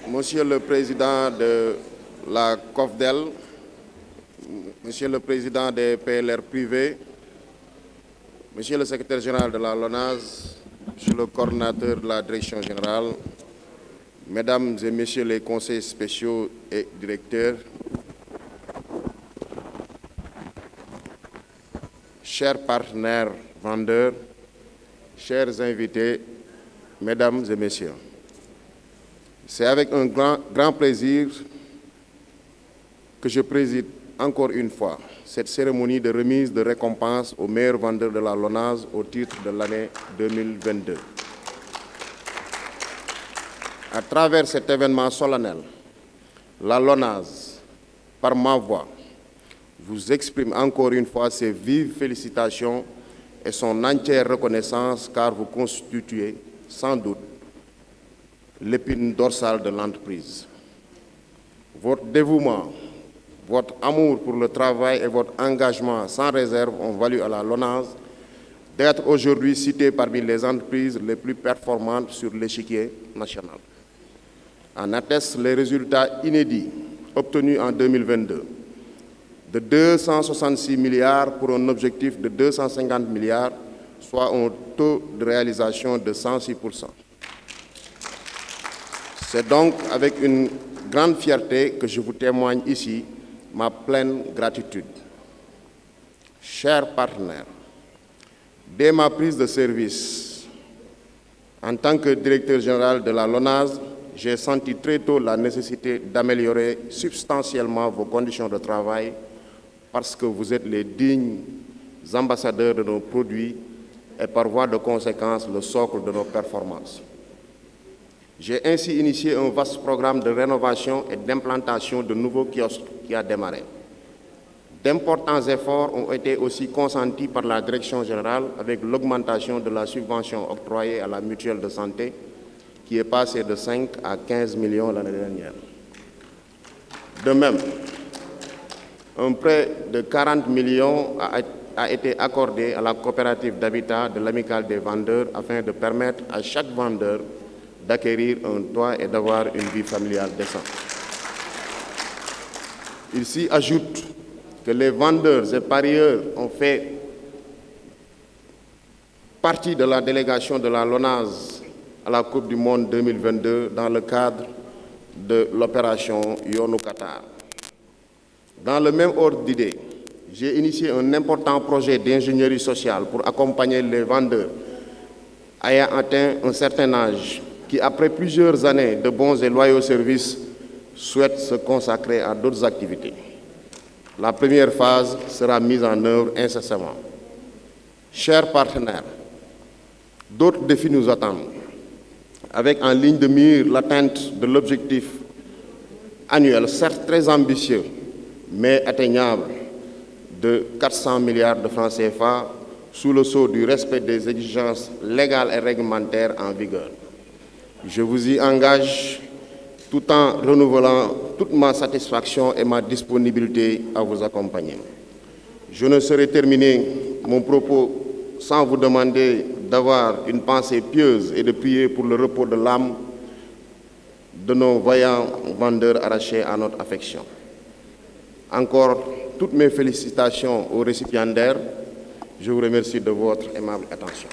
Monsieur le Président de la COFDEL, Monsieur le Président des PLR privés, Monsieur le Secrétaire général de la LONASE, Monsieur le coordinateur de la Direction générale, Mesdames et Messieurs les conseillers spéciaux et directeurs, chers partenaires vendeurs, chers invités, Mesdames et Messieurs, c'est avec un grand plaisir que je préside encore une fois cette cérémonie de remise de récompense aux meilleurs vendeurs de la LONASE au titre de l'année 2022. À travers cet événement solennel, la LONASE, par ma voix, vous exprime encore une fois ses vives félicitations et son entière reconnaissance car vous constituez sans doute l'épine dorsale de l'entreprise. Votre dévouement, votre amour pour le travail et votre engagement sans réserve ont valu à la LONASE d'être aujourd'hui citée parmi les entreprises les plus performantes sur l'échiquier national. En attestent les résultats inédits obtenus en 2022 de 266 milliards pour un objectif de 250 milliards, soit un taux de réalisation de 106%. C'est donc avec une grande fierté que je vous témoigne ici ma pleine gratitude. Chers partenaires, dès ma prise de service en tant que directeur général de la LONASE, j'ai senti très tôt la nécessité d'améliorer substantiellement vos conditions de travail parce que vous êtes les dignes ambassadeurs de nos produits et par voie de conséquence le socle de nos performances. J'ai ainsi initié un vaste programme de rénovation et d'implantation de nouveaux kiosques qui a démarré. D'importants efforts ont été aussi consentis par la Direction générale avec l'augmentation de la subvention octroyée à la mutuelle de santé qui est passée de 5 à 15 millions l'année dernière. De même, un prêt de 40 millions a été accordé à la coopérative d'habitat de l'Amicale des vendeurs afin de permettre à chaque vendeur d'acquérir un toit et d'avoir une vie familiale décente. Il s'y ajoute que les vendeurs et parieurs ont fait partie de la délégation de la LONASE à la Coupe du Monde 2022 dans le cadre de l'opération Yoonu Qatar. Dans le même ordre d'idées, j'ai initié un important projet d'ingénierie sociale pour accompagner les vendeurs ayant atteint un certain âge qui, après plusieurs années de bons et loyaux services, souhaitent se consacrer à d'autres activités. La première phase sera mise en œuvre incessamment. Chers partenaires, d'autres défis nous attendent, avec en ligne de mire l'atteinte de l'objectif annuel, certes très ambitieux, mais atteignable, de 400 milliards de francs CFA sous le sceau du respect des exigences légales et réglementaires en vigueur. Je vous y engage tout en renouvelant toute ma satisfaction et ma disponibilité à vous accompagner. Je ne saurais terminer mon propos sans vous demander d'avoir une pensée pieuse et de prier pour le repos de l'âme de nos vaillants vendeurs arrachés à notre affection. Encore toutes mes félicitations aux récipiendaires. Je vous remercie de votre aimable attention.